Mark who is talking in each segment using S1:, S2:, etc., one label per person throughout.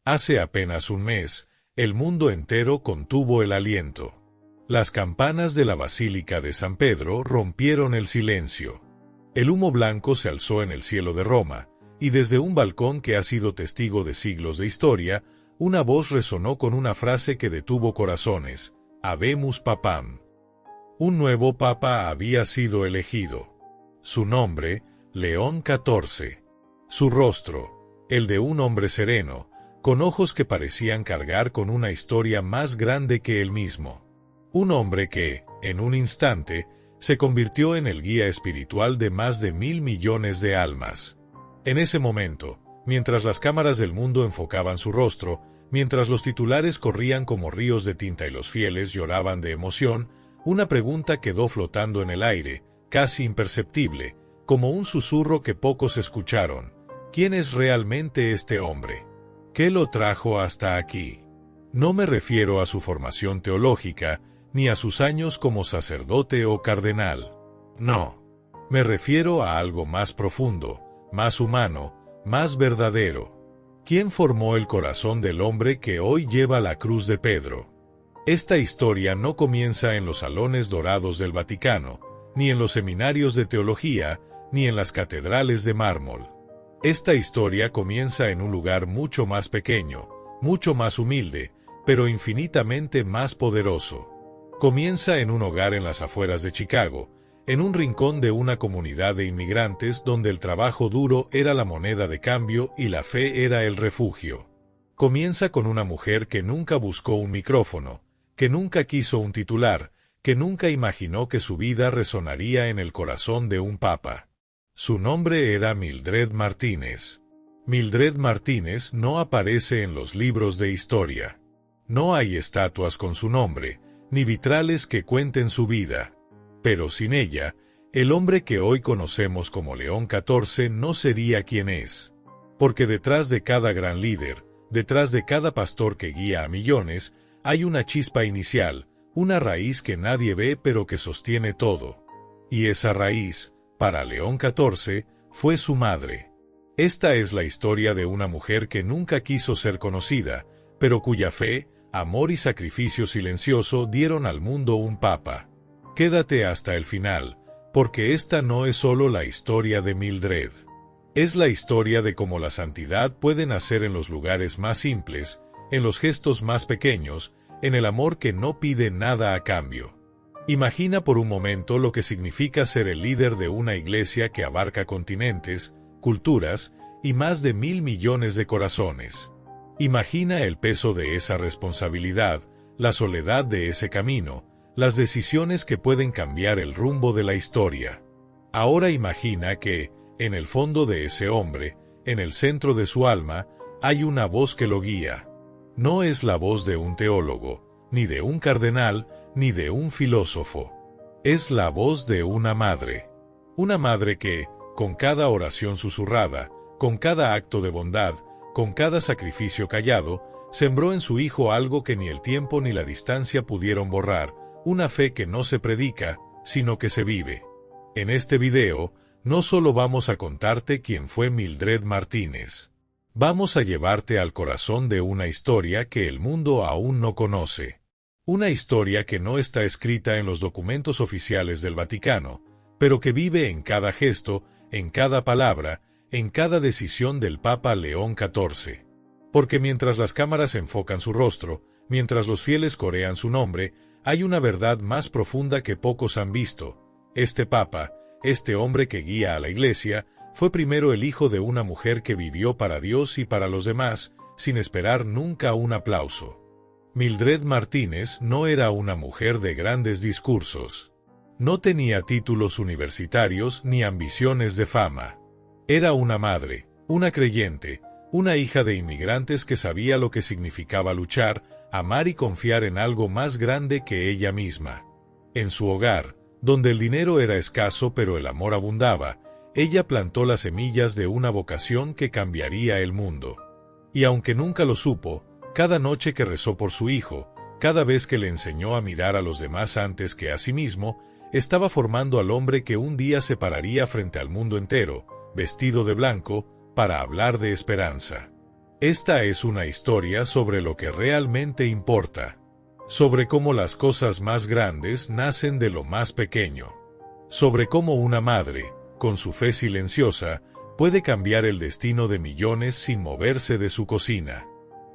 S1: Hace apenas un mes, el mundo entero contuvo el aliento. Las campanas de la Basílica de San Pedro rompieron el silencio. El humo blanco se alzó en el cielo de Roma, y desde un balcón que ha sido testigo de siglos de historia, una voz resonó con una frase que detuvo corazones: Habemus Papam. Un nuevo papa había sido elegido. Su nombre, León XIV. Su rostro, el de un hombre sereno, con ojos que parecían cargar con una historia más grande que él mismo. Un hombre que, en un instante, se convirtió en el guía espiritual de más de 1.000 millones de almas. En ese momento, mientras las cámaras del mundo enfocaban su rostro, mientras los titulares corrían como ríos de tinta y los fieles lloraban de emoción, una pregunta quedó flotando en el aire, casi imperceptible, como un susurro que pocos escucharon: ¿quién es realmente este hombre? ¿Qué lo trajo hasta aquí? No me refiero a su formación teológica, ni a sus años como sacerdote o cardenal. No. Me refiero a algo más profundo, más humano, más verdadero. ¿Quién formó el corazón del hombre que hoy lleva la cruz de Pedro? Esta historia no comienza en los salones dorados del Vaticano, ni en los seminarios de teología, ni en las catedrales de mármol. Esta historia comienza en un lugar mucho más pequeño, mucho más humilde, pero infinitamente más poderoso. Comienza en un hogar en las afueras de Chicago, en un rincón de una comunidad de inmigrantes donde el trabajo duro era la moneda de cambio y la fe era el refugio. Comienza con una mujer que nunca buscó un micrófono, que nunca quiso un titular, que nunca imaginó que su vida resonaría en el corazón de un papa. Su nombre era Mildred Martínez. Mildred Martínez no aparece en los libros de historia. No hay estatuas con su nombre, ni vitrales que cuenten su vida. Pero sin ella, el hombre que hoy conocemos como León XIV no sería quien es. Porque detrás de cada gran líder, detrás de cada pastor que guía a millones, hay una chispa inicial, una raíz que nadie ve pero que sostiene todo. Y esa raíz, para León XIV, fue su madre. Esta es la historia de una mujer que nunca quiso ser conocida, pero cuya fe, amor y sacrificio silencioso dieron al mundo un papa. Quédate hasta el final, porque esta no es solo la historia de Mildred. Es la historia de cómo la santidad puede nacer en los lugares más simples, en los gestos más pequeños, en el amor que no pide nada a cambio. Imagina por un momento lo que significa ser el líder de una iglesia que abarca continentes, culturas y más de 1.000 millones de corazones. Imagina el peso de esa responsabilidad, la soledad de ese camino, las decisiones que pueden cambiar el rumbo de la historia. Ahora imagina que, en el fondo de ese hombre, en el centro de su alma, hay una voz que lo guía. No es la voz de un teólogo, ni de un cardenal, ni de un filósofo. Es la voz de una madre. Una madre que, con cada oración susurrada, con cada acto de bondad, con cada sacrificio callado, sembró en su hijo algo que ni el tiempo ni la distancia pudieron borrar, una fe que no se predica, sino que se vive. En este video, no solo vamos a contarte quién fue Mildred Martínez. Vamos a llevarte al corazón de una historia que el mundo aún no conoce. Una historia que no está escrita en los documentos oficiales del Vaticano, pero que vive en cada gesto, en cada palabra, en cada decisión del Papa León XIV. Porque mientras las cámaras enfocan su rostro, mientras los fieles corean su nombre, hay una verdad más profunda que pocos han visto. Este Papa, este hombre que guía a la Iglesia, fue primero el hijo de una mujer que vivió para Dios y para los demás, sin esperar nunca un aplauso. Mildred Martínez no era una mujer de grandes discursos. No tenía títulos universitarios ni ambiciones de fama. Era una madre, una creyente, una hija de inmigrantes que sabía lo que significaba luchar, amar y confiar en algo más grande que ella misma. En su hogar, donde el dinero era escaso pero el amor abundaba, ella plantó las semillas de una vocación que cambiaría el mundo. Y aunque nunca lo supo, cada noche que rezó por su hijo, cada vez que le enseñó a mirar a los demás antes que a sí mismo, estaba formando al hombre que un día se pararía frente al mundo entero, vestido de blanco, para hablar de esperanza. Esta es una historia sobre lo que realmente importa, sobre cómo las cosas más grandes nacen de lo más pequeño, sobre cómo una madre, con su fe silenciosa, puede cambiar el destino de millones sin moverse de su cocina,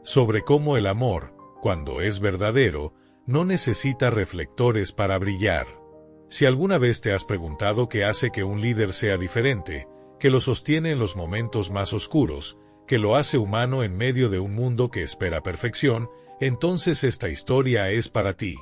S1: sobre cómo el amor, cuando es verdadero, no necesita reflectores para brillar. Si alguna vez te has preguntado qué hace que un líder sea diferente, que lo sostiene en los momentos más oscuros, que lo hace humano en medio de un mundo que espera perfección, entonces esta historia es para ti.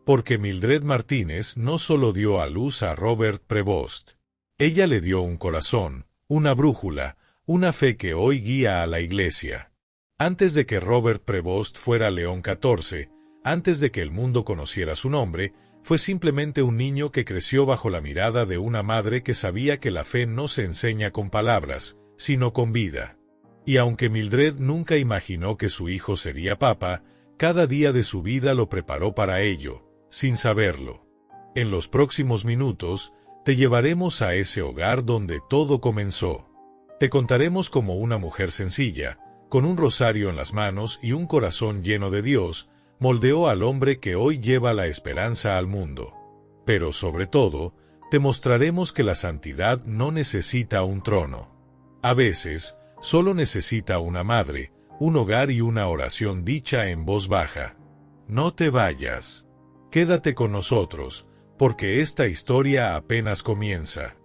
S1: Porque Mildred Martínez no solo dio a luz a Robert Prevost. Ella le dio un corazón, una brújula, una fe que hoy guía a la Iglesia. Antes de que Robert Prevost fuera León XIV, antes de que el mundo conociera su nombre, fue simplemente un niño que creció bajo la mirada de una madre que sabía que la fe no se enseña con palabras, sino con vida. Y aunque Mildred nunca imaginó que su hijo sería papa, cada día de su vida lo preparó para ello, sin saberlo. En los próximos minutos, te llevaremos a ese hogar donde todo comenzó. Te contaremos cómo una mujer sencilla, con un rosario en las manos y un corazón lleno de Dios, moldeó al hombre que hoy lleva la esperanza al mundo. Pero sobre todo, te mostraremos que la santidad no necesita un trono. A veces, solo necesita una madre, un hogar y una oración dicha en voz baja. No te vayas. Quédate con nosotros, porque esta historia apenas comienza.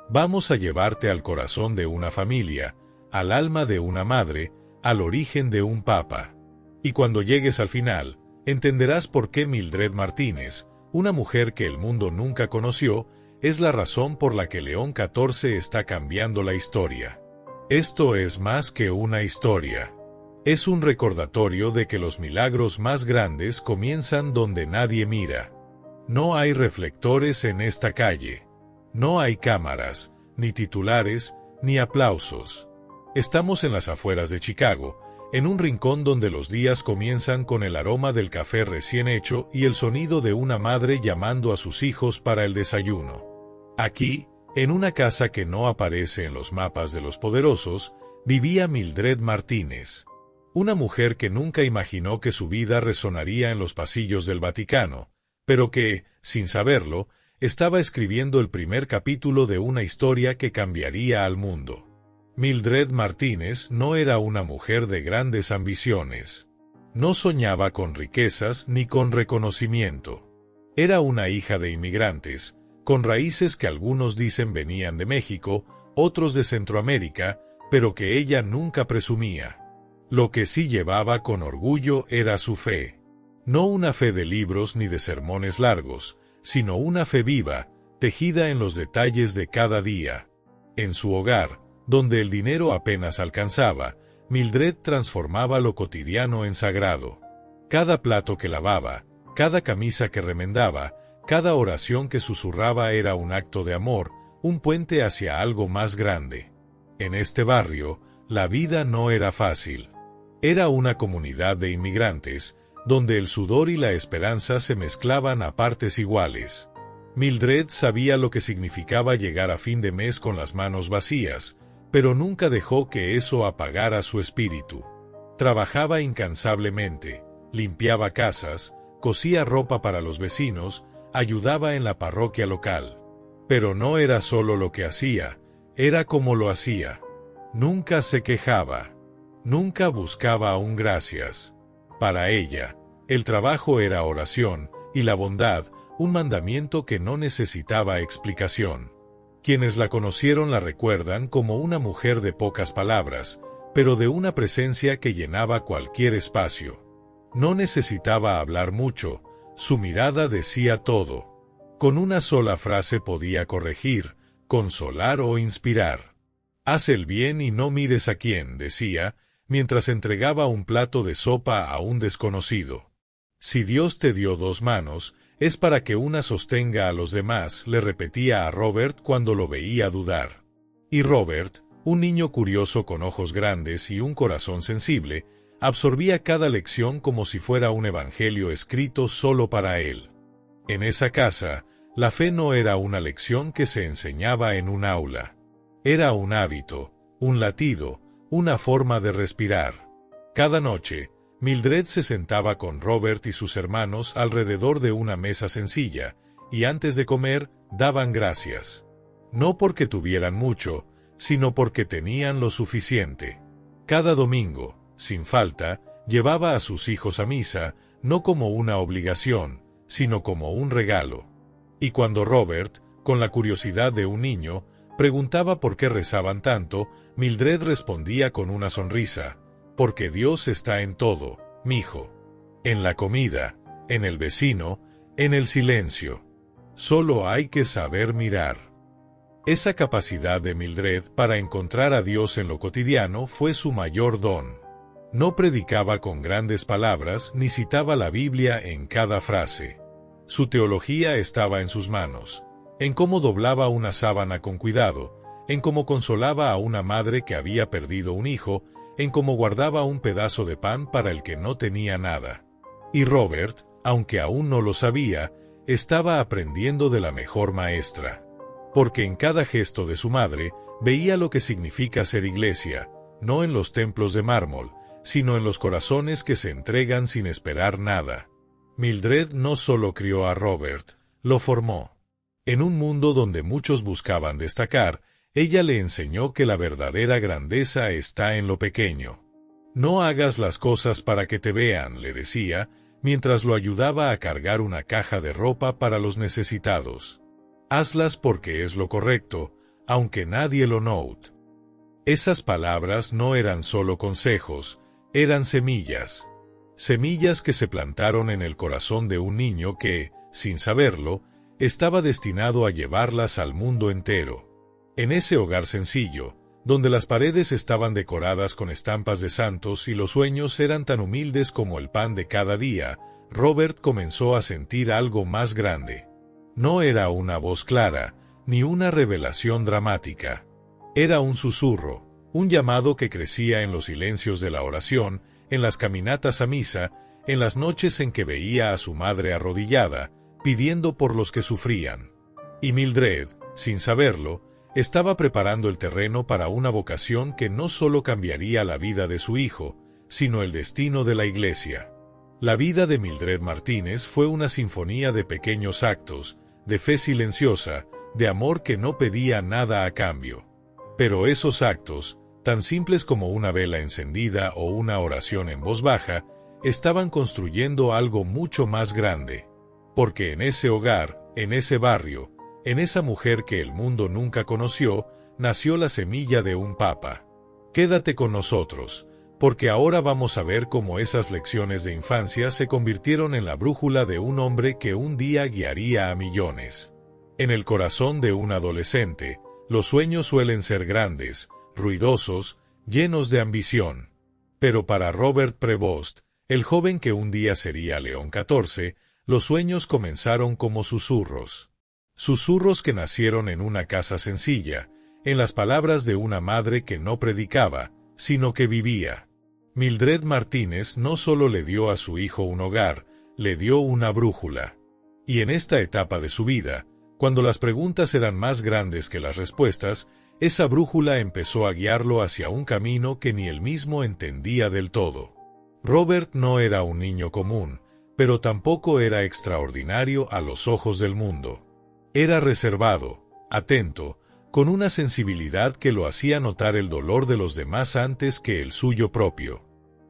S1: Vamos a llevarte al corazón de una familia, al alma de una madre, al origen de un papa. Y cuando llegues al final, entenderás por qué Mildred Martínez, una mujer que el mundo nunca conoció, es la razón por la que León XIV está cambiando la historia. Esto es más que una historia. Es un recordatorio de que los milagros más grandes comienzan donde nadie mira. No hay reflectores en esta calle. No hay cámaras, ni titulares, ni aplausos. Estamos en las afueras de Chicago, en un rincón donde los días comienzan con el aroma del café recién hecho y el sonido de una madre llamando a sus hijos para el desayuno. Aquí, en una casa que no aparece en los mapas de los poderosos, vivía Mildred Martínez. Una mujer que nunca imaginó que su vida resonaría en los pasillos del Vaticano, pero que, sin saberlo, estaba escribiendo el primer capítulo de una historia que cambiaría al mundo. Mildred Martínez no era una mujer de grandes ambiciones. No soñaba con riquezas ni con reconocimiento. Era una hija de inmigrantes, con raíces que algunos dicen venían de México, otros de Centroamérica, pero que ella nunca presumía. Lo que sí llevaba con orgullo era su fe. No una fe de libros ni de sermones largos, sino una fe viva, tejida en los detalles de cada día. En su hogar, donde el dinero apenas alcanzaba, Mildred transformaba lo cotidiano en sagrado. Cada plato que lavaba, cada camisa que remendaba, cada oración que susurraba era un acto de amor, un puente hacia algo más grande. En este barrio, la vida no era fácil. Era una comunidad de inmigrantes, donde el sudor y la esperanza se mezclaban a partes iguales. Mildred sabía lo que significaba llegar a fin de mes con las manos vacías, pero nunca dejó que eso apagara su espíritu. Trabajaba incansablemente, limpiaba casas, cosía ropa para los vecinos, ayudaba en la parroquia local. Pero no era solo lo que hacía, era como lo hacía. Nunca se quejaba. Nunca buscaba un gracias. Para ella, el trabajo era oración, y la bondad, un mandamiento que no necesitaba explicación. Quienes la conocieron la recuerdan como una mujer de pocas palabras, pero de una presencia que llenaba cualquier espacio. No necesitaba hablar mucho, su mirada decía todo. Con una sola frase podía corregir, consolar o inspirar. Haz el bien y no mires a quién, decía, mientras entregaba un plato de sopa a un desconocido. Si Dios te dio dos manos, es para que una sostenga a los demás, le repetía a Robert cuando lo veía dudar. Y Robert, un niño curioso con ojos grandes y un corazón sensible, absorbía cada lección como si fuera un evangelio escrito solo para él. En esa casa, la fe no era una lección que se enseñaba en un aula. Era un hábito, un latido, una forma de respirar. Cada noche, Mildred se sentaba con Robert y sus hermanos alrededor de una mesa sencilla, y antes de comer, daban gracias. No porque tuvieran mucho, sino porque tenían lo suficiente. Cada domingo, sin falta, llevaba a sus hijos a misa, no como una obligación, sino como un regalo. Y cuando Robert, con la curiosidad de un niño, preguntaba por qué rezaban tanto, Mildred respondía con una sonrisa: porque Dios está en todo, mijo. En la comida, en el vecino, en el silencio. Solo hay que saber mirar. Esa capacidad de Mildred para encontrar a Dios en lo cotidiano fue su mayor don. No predicaba con grandes palabras ni citaba la Biblia en cada frase. Su teología estaba en sus manos, en cómo doblaba una sábana con cuidado, en cómo consolaba a una madre que había perdido un hijo, en cómo guardaba un pedazo de pan para el que no tenía nada. Y Robert, aunque aún no lo sabía, estaba aprendiendo de la mejor maestra. Porque en cada gesto de su madre veía lo que significa ser iglesia, no en los templos de mármol, sino en los corazones que se entregan sin esperar nada. Mildred no solo crió a Robert, lo formó. En un mundo donde muchos buscaban destacar, ella le enseñó que la verdadera grandeza está en lo pequeño. No hagas las cosas para que te vean, le decía, mientras lo ayudaba a cargar una caja de ropa para los necesitados. Hazlas porque es lo correcto, aunque nadie lo note. Esas palabras no eran solo consejos, eran semillas. Semillas que se plantaron en el corazón de un niño que, sin saberlo, estaba destinado a llevarlas al mundo entero. En ese hogar sencillo, donde las paredes estaban decoradas con estampas de santos y los sueños eran tan humildes como el pan de cada día, Robert comenzó a sentir algo más grande. No era una voz clara, ni una revelación dramática. Era un susurro, un llamado que crecía en los silencios de la oración, en las caminatas a misa, en las noches en que veía a su madre arrodillada, pidiendo por los que sufrían. Y Mildred, sin saberlo, estaba preparando el terreno para una vocación que no solo cambiaría la vida de su hijo, sino el destino de la iglesia. La vida de Mildred Martínez fue una sinfonía de pequeños actos, de fe silenciosa, de amor que no pedía nada a cambio. Pero esos actos, tan simples como una vela encendida o una oración en voz baja, estaban construyendo algo mucho más grande. Porque en ese hogar, en ese barrio, en esa mujer que el mundo nunca conoció, nació la semilla de un papa. Quédate con nosotros, porque ahora vamos a ver cómo esas lecciones de infancia se convirtieron en la brújula de un hombre que un día guiaría a millones. En el corazón de un adolescente, los sueños suelen ser grandes, ruidosos, llenos de ambición. Pero para Robert Prevost, el joven que un día sería León XIV, los sueños comenzaron como susurros. Susurros que nacieron en una casa sencilla, en las palabras de una madre que no predicaba, sino que vivía. Mildred Martínez no solo le dio a su hijo un hogar, le dio una brújula. Y en esta etapa de su vida, cuando las preguntas eran más grandes que las respuestas, esa brújula empezó a guiarlo hacia un camino que ni él mismo entendía del todo. Robert no era un niño común, pero tampoco era extraordinario a los ojos del mundo. Era reservado, atento, con una sensibilidad que lo hacía notar el dolor de los demás antes que el suyo propio.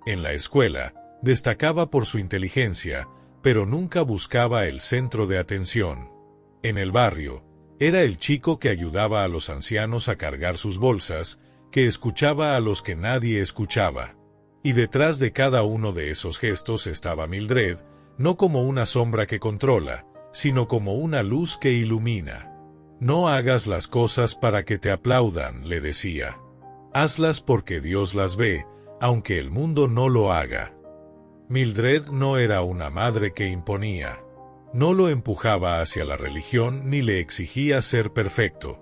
S1: En la escuela, destacaba por su inteligencia, pero nunca buscaba el centro de atención. En el barrio, era el chico que ayudaba a los ancianos a cargar sus bolsas, que escuchaba a los que nadie escuchaba. Y detrás de cada uno de esos gestos estaba Mildred, no como una sombra que controla, sino como una luz que ilumina. No hagas las cosas para que te aplaudan, le decía. Hazlas porque Dios las ve, aunque el mundo no lo haga. Mildred no era una madre que imponía. No lo empujaba hacia la religión ni le exigía ser perfecto.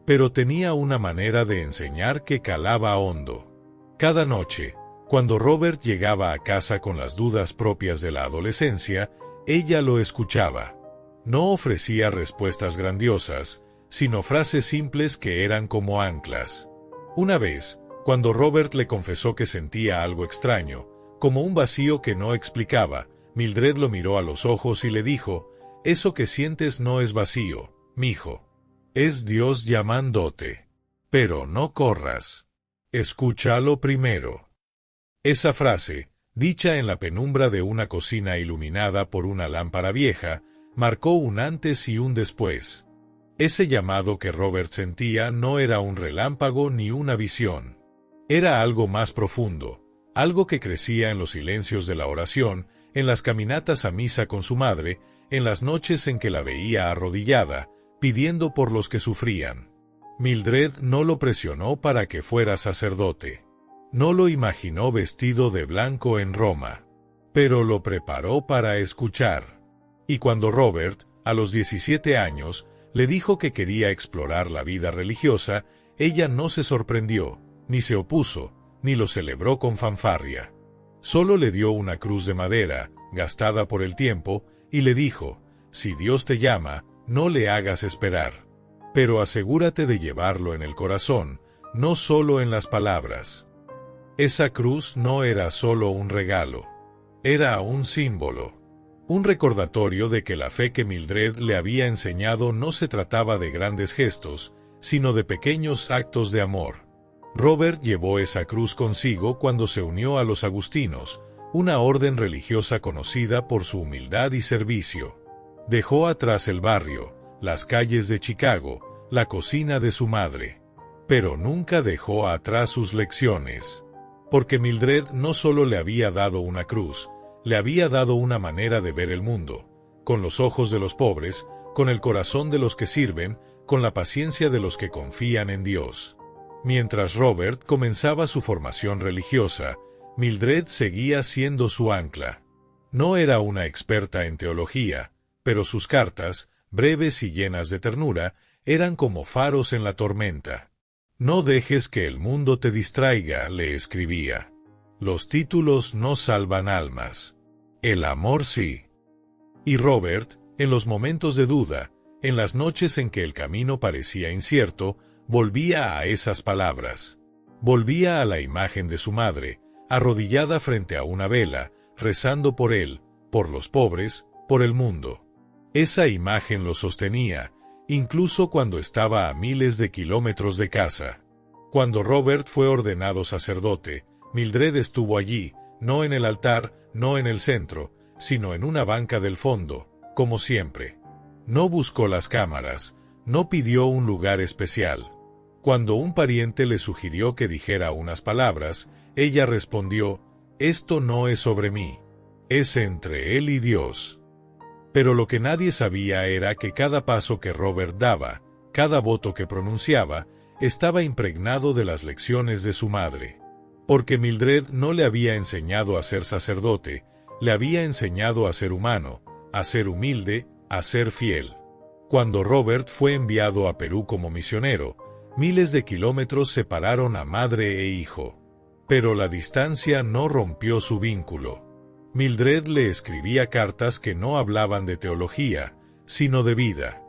S1: Pero tenía una manera de enseñar que calaba hondo. Cada noche, cuando Robert llegaba a casa con las dudas propias de la adolescencia, ella lo escuchaba. No ofrecía respuestas grandiosas, sino frases simples que eran como anclas. Una vez, cuando Robert le confesó que sentía algo extraño, Como un vacío que no explicaba, Mildred lo miró a los ojos y le dijo: «Eso que sientes no es vacío, mijo. Es Dios llamándote. Pero no corras. Escúchalo primero». Esa frase, dicha en la penumbra de una cocina iluminada por una lámpara vieja, marcó un antes y un después. Ese llamado que Robert sentía no era un relámpago ni una visión. Era algo más profundo, algo que crecía en los silencios de la oración, en las caminatas a misa con su madre, en las noches en que la veía arrodillada, pidiendo por los que sufrían. Mildred no lo presionó para que fuera sacerdote. No lo imaginó vestido de blanco en Roma. Pero lo preparó para escuchar. Y cuando Robert, a los 17 años, le dijo que quería explorar la vida religiosa, ella no se sorprendió, ni se opuso, ni lo celebró con fanfarria. Solo le dio una cruz de madera, gastada por el tiempo, y le dijo: «Si Dios te llama, no le hagas esperar. Pero asegúrate de llevarlo en el corazón, no solo en las palabras». Esa cruz no era solo un regalo. Era un símbolo. Un recordatorio de que la fe que Mildred le había enseñado no se trataba de grandes gestos, sino de pequeños actos de amor. Robert llevó esa cruz consigo cuando se unió a los agustinos, una orden religiosa conocida por su humildad y servicio. Dejó atrás el barrio, las calles de Chicago, la cocina de su madre. Pero nunca dejó atrás sus lecciones. Porque Mildred no solo le había dado una cruz, le había dado una manera de ver el mundo, con los ojos de los pobres, con el corazón de los que sirven, con la paciencia de los que confían en Dios. Mientras Robert comenzaba su formación religiosa, Mildred seguía siendo su ancla. No era una experta en teología, pero sus cartas, breves y llenas de ternura, eran como faros en la tormenta. «No dejes que el mundo te distraiga», le escribía. «Los títulos no salvan almas. El amor sí». Y Robert, en los momentos de duda, en las noches en que el camino parecía incierto, volvía a esas palabras. Volvía a la imagen de su madre, arrodillada frente a una vela, rezando por él, por los pobres, por el mundo. Esa imagen lo sostenía, incluso cuando estaba a miles de kilómetros de casa. Cuando Robert fue ordenado sacerdote, Mildred estuvo allí, no en el altar, no en el centro, sino en una banca del fondo, como siempre. No buscó las cámaras, no pidió un lugar especial. Cuando un pariente le sugirió que dijera unas palabras, ella respondió: «Esto no es sobre mí, es entre él y Dios». Pero lo que nadie sabía era que cada paso que Robert daba, cada voto que pronunciaba, estaba impregnado de las lecciones de su madre. Porque Mildred no le había enseñado a ser sacerdote, le había enseñado a ser humano, a ser humilde, a ser fiel. Cuando Robert fue enviado a Perú como misionero, miles de kilómetros separaron a madre e hijo. Pero la distancia no rompió su vínculo. Mildred le escribía cartas que no hablaban de teología, sino de vida.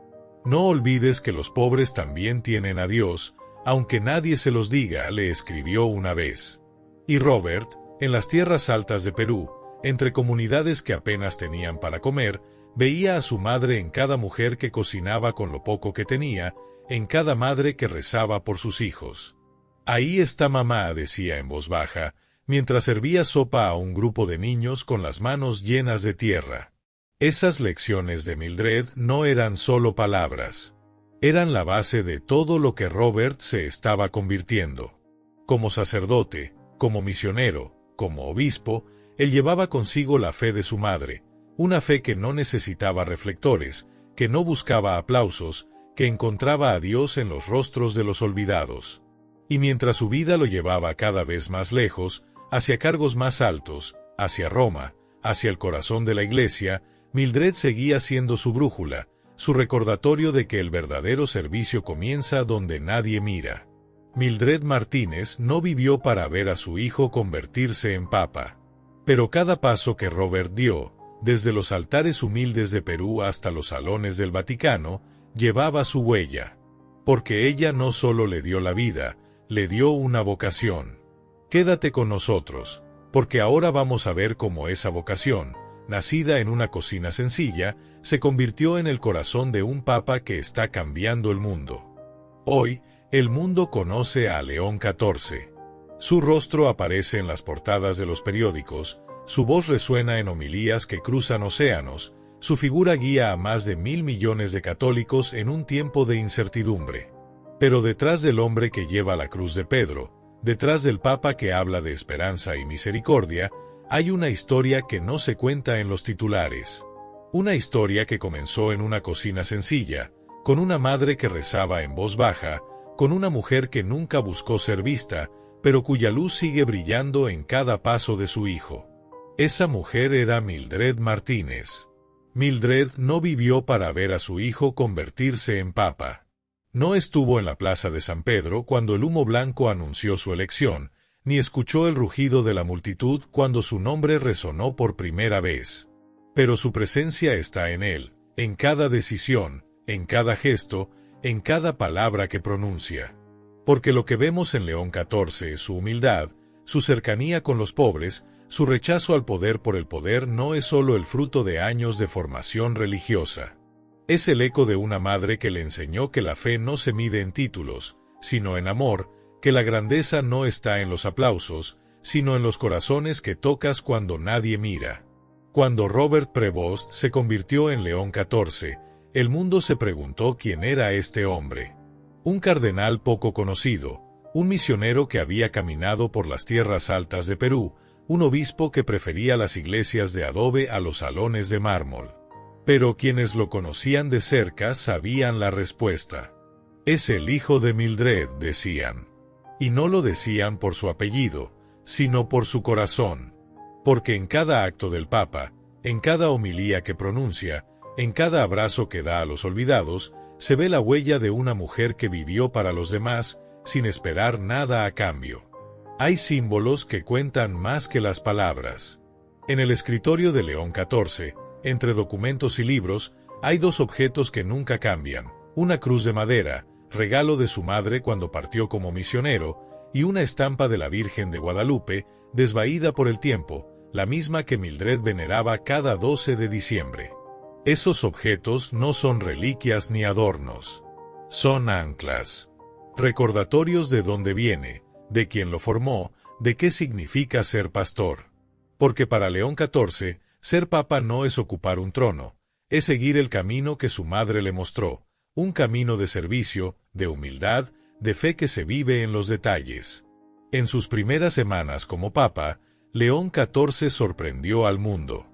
S1: «No olvides que los pobres también tienen a Dios, aunque nadie se los diga», le escribió una vez. Y Robert, en las tierras altas de Perú, entre comunidades que apenas tenían para comer, veía a su madre en cada mujer que cocinaba con lo poco que tenía, en cada madre que rezaba por sus hijos. «Ahí está mamá», decía en voz baja, mientras servía sopa a un grupo de niños con las manos llenas de tierra. Esas lecciones de Mildred no eran solo palabras. Eran la base de todo lo que Robert se estaba convirtiendo. Como sacerdote, como misionero, como obispo, él llevaba consigo la fe de su madre, una fe que no necesitaba reflectores, que no buscaba aplausos, que encontraba a Dios en los rostros de los olvidados. Y mientras su vida lo llevaba cada vez más lejos, hacia cargos más altos, hacia Roma, hacia el corazón de la Iglesia, Mildred seguía siendo su brújula, su recordatorio de que el verdadero servicio comienza donde nadie mira. Mildred Martínez no vivió para ver a su hijo convertirse en papa. Pero cada paso que Robert dio, desde los altares humildes de Perú hasta los salones del Vaticano, llevaba su huella. Porque ella no solo le dio la vida, le dio una vocación. Quédate con nosotros, porque ahora vamos a ver cómo esa vocación, nacida en una cocina sencilla, se convirtió en el corazón de un papa que está cambiando el mundo. Hoy, el mundo conoce a León XIV. Su rostro aparece en las portadas de los periódicos, su voz resuena en homilías que cruzan océanos, su figura guía a más de 1.000 millones de católicos en un tiempo de incertidumbre. Pero detrás del hombre que lleva la cruz de Pedro, detrás del Papa que habla de esperanza y misericordia, hay una historia que no se cuenta en los titulares. Una historia que comenzó en una cocina sencilla, con una madre que rezaba en voz baja, con una mujer que nunca buscó ser vista, pero cuya luz sigue brillando en cada paso de su hijo. Esa mujer era Mildred Martínez. Mildred no vivió para ver a su hijo convertirse en papa. No estuvo en la plaza de San Pedro cuando el humo blanco anunció su elección, ni escuchó el rugido de la multitud cuando su nombre resonó por primera vez. Pero su presencia está en él, en cada decisión, en cada gesto, en cada palabra que pronuncia. Porque lo que vemos en León XIV, su humildad, su cercanía con los pobres, su rechazo al poder por el poder no es solo el fruto de años de formación religiosa. Es el eco de una madre que le enseñó que la fe no se mide en títulos, sino en amor, que la grandeza no está en los aplausos, sino en los corazones que tocas cuando nadie mira. Cuando Robert Prevost se convirtió en León XIV, el mundo se preguntó quién era este hombre. Un cardenal poco conocido, un misionero que había caminado por las tierras altas de Perú, un obispo que prefería las iglesias de adobe a los salones de mármol. Pero quienes lo conocían de cerca sabían la respuesta. Es el hijo de Mildred, decían. Y no lo decían por su apellido, sino por su corazón. Porque en cada acto del Papa, en cada homilía que pronuncia, en cada abrazo que da a los olvidados, se ve la huella de una mujer que vivió para los demás, sin esperar nada a cambio. Hay símbolos que cuentan más que las palabras. En el escritorio de León XIV, entre documentos y libros, hay dos objetos que nunca cambian: una cruz de madera, regalo de su madre cuando partió como misionero, y una estampa de la Virgen de Guadalupe, desvaída por el tiempo, la misma que Mildred veneraba cada 12 de diciembre. Esos objetos no son reliquias ni adornos. Son anclas. Recordatorios de dónde viene, de quién lo formó, de qué significa ser pastor. Porque para León XIV, ser papa no es ocupar un trono, es seguir el camino que su madre le mostró, un camino de servicio, de humildad, de fe que se vive en los detalles. En sus primeras semanas como papa, León XIV sorprendió al mundo.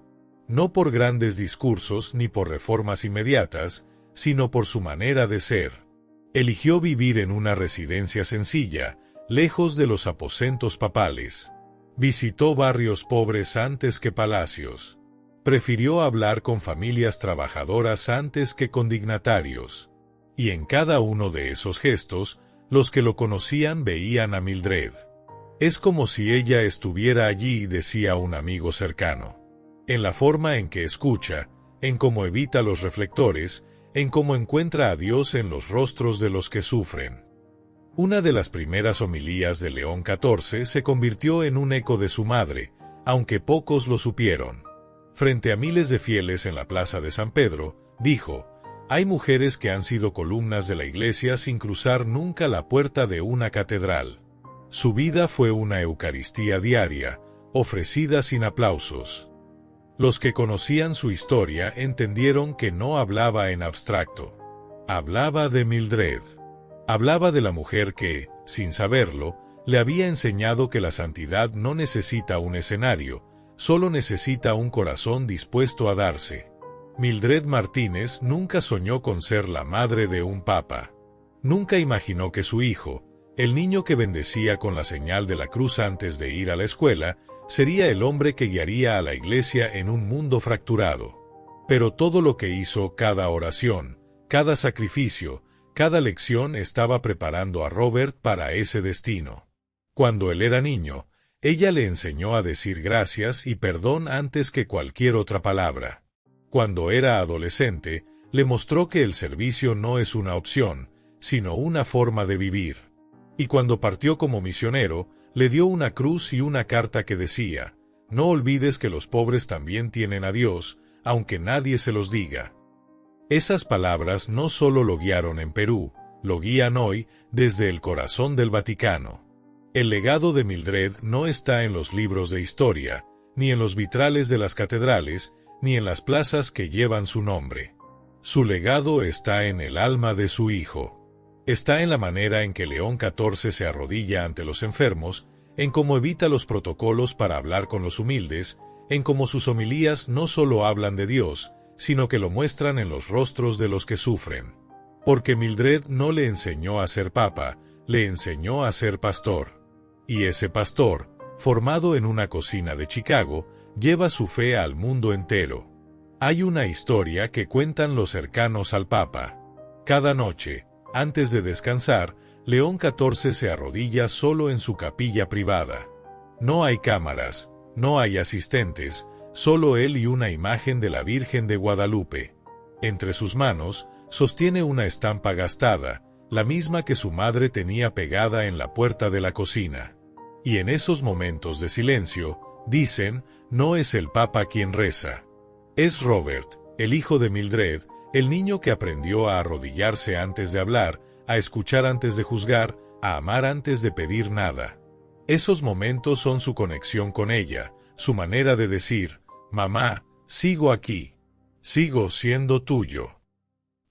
S1: No por grandes discursos ni por reformas inmediatas, sino por su manera de ser. Eligió vivir en una residencia sencilla, lejos de los aposentos papales. Visitó barrios pobres antes que palacios. Prefirió hablar con familias trabajadoras antes que con dignatarios. Y en cada uno de esos gestos, los que lo conocían veían a Mildred. Es como si ella estuviera allí, decía un amigo cercano. En la forma en que escucha, en cómo evita los reflectores, en cómo encuentra a Dios en los rostros de los que sufren. Una de las primeras homilías de León XIV se convirtió en un eco de su madre, aunque pocos lo supieron. Frente a miles de fieles en la plaza de San Pedro, dijo: «Hay mujeres que han sido columnas de la iglesia sin cruzar nunca la puerta de una catedral. Su vida fue una Eucaristía diaria, ofrecida sin aplausos». Los que conocían su historia entendieron que no hablaba en abstracto. Hablaba de Mildred. Hablaba de la mujer que, sin saberlo, le había enseñado que la santidad no necesita un escenario, solo necesita un corazón dispuesto a darse. Mildred Martínez nunca soñó con ser la madre de un papa. Nunca imaginó que su hijo, el niño que bendecía con la señal de la cruz antes de ir a la escuela, sería el hombre que guiaría a la iglesia en un mundo fracturado. Pero todo lo que hizo, cada oración, cada sacrificio, cada lección estaba preparando a Robert para ese destino. Cuando él era niño, ella le enseñó a decir gracias y perdón antes que cualquier otra palabra. Cuando era adolescente, le mostró que el servicio no es una opción, sino una forma de vivir. Y cuando partió como misionero, le dio una cruz y una carta que decía: no olvides que los pobres también tienen a Dios, aunque nadie se los diga. Esas palabras no solo lo guiaron en Perú, lo guían hoy desde el corazón del Vaticano. El legado de Mildred no está en los libros de historia, ni en los vitrales de las catedrales, ni en las plazas que llevan su nombre. Su legado está en el alma de su hijo. Está en la manera en que León XIV se arrodilla ante los enfermos, en cómo evita los protocolos para hablar con los humildes, en cómo sus homilías no solo hablan de Dios, sino que lo muestran en los rostros de los que sufren. Porque Mildred no le enseñó a ser papa, le enseñó a ser pastor. Y ese pastor, formado en una cocina de Chicago, lleva su fe al mundo entero. Hay una historia que cuentan los cercanos al Papa. Cada noche, antes de descansar, León XIV se arrodilla solo en su capilla privada. No hay cámaras, no hay asistentes, solo él y una imagen de la Virgen de Guadalupe. Entre sus manos, sostiene una estampa gastada, la misma que su madre tenía pegada en la puerta de la cocina. Y en esos momentos de silencio, dicen, no es el Papa quien reza. Es Robert, el hijo de Mildred, el niño que aprendió a arrodillarse antes de hablar, a escuchar antes de juzgar, a amar antes de pedir nada. Esos momentos son su conexión con ella, su manera de decir: mamá, sigo aquí. Sigo siendo tuyo.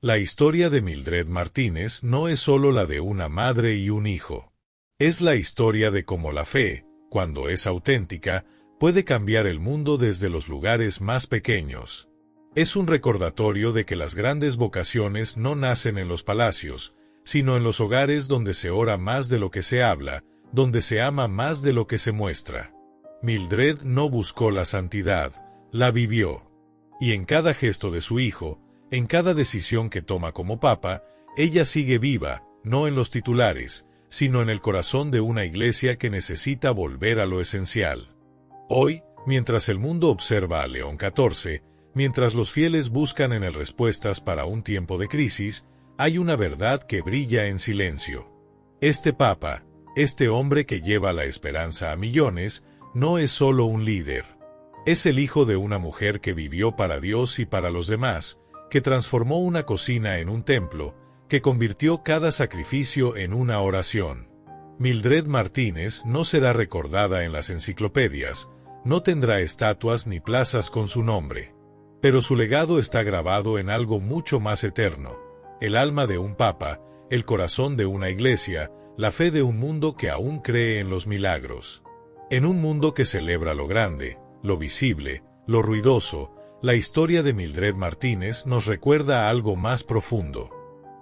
S1: La historia de Mildred Martínez no es solo la de una madre y un hijo. Es la historia de cómo la fe, cuando es auténtica, puede cambiar el mundo desde los lugares más pequeños. Es un recordatorio de que las grandes vocaciones no nacen en los palacios, sino en los hogares donde se ora más de lo que se habla, donde se ama más de lo que se muestra. Mildred no buscó la santidad, la vivió. Y en cada gesto de su hijo, en cada decisión que toma como papa, ella sigue viva, no en los titulares, sino en el corazón de una iglesia que necesita volver a lo esencial. Hoy, mientras el mundo observa a León XIV, mientras los fieles buscan en él respuestas para un tiempo de crisis, hay una verdad que brilla en silencio. Este papa, este hombre que lleva la esperanza a millones, no es solo un líder. Es el hijo de una mujer que vivió para Dios y para los demás, que transformó una cocina en un templo, que convirtió cada sacrificio en una oración. Mildred Martínez no será recordada en las enciclopedias, no tendrá estatuas ni plazas con su nombre. Pero su legado está grabado en algo mucho más eterno: el alma de un papa, el corazón de una iglesia, la fe de un mundo que aún cree en los milagros. En un mundo que celebra lo grande, lo visible, lo ruidoso, la historia de Mildred Martínez nos recuerda algo más profundo: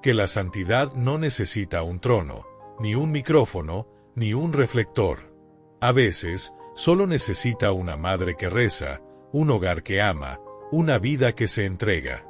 S1: que la santidad no necesita un trono, ni un micrófono, ni un reflector. A veces, solo necesita una madre que reza, un hogar que ama, una vida que se entrega.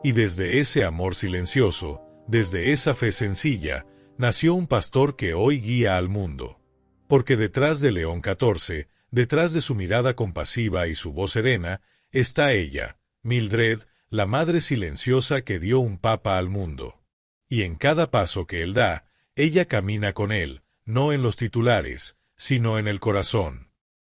S1: Y desde ese amor silencioso, desde esa fe sencilla, nació un pastor que hoy guía al mundo. Porque detrás de León XIV, detrás de su mirada compasiva y su voz serena, está ella, Mildred, la madre silenciosa que dio un papa al mundo. Y en cada paso que él da, ella camina con él, no en los titulares, sino en el corazón.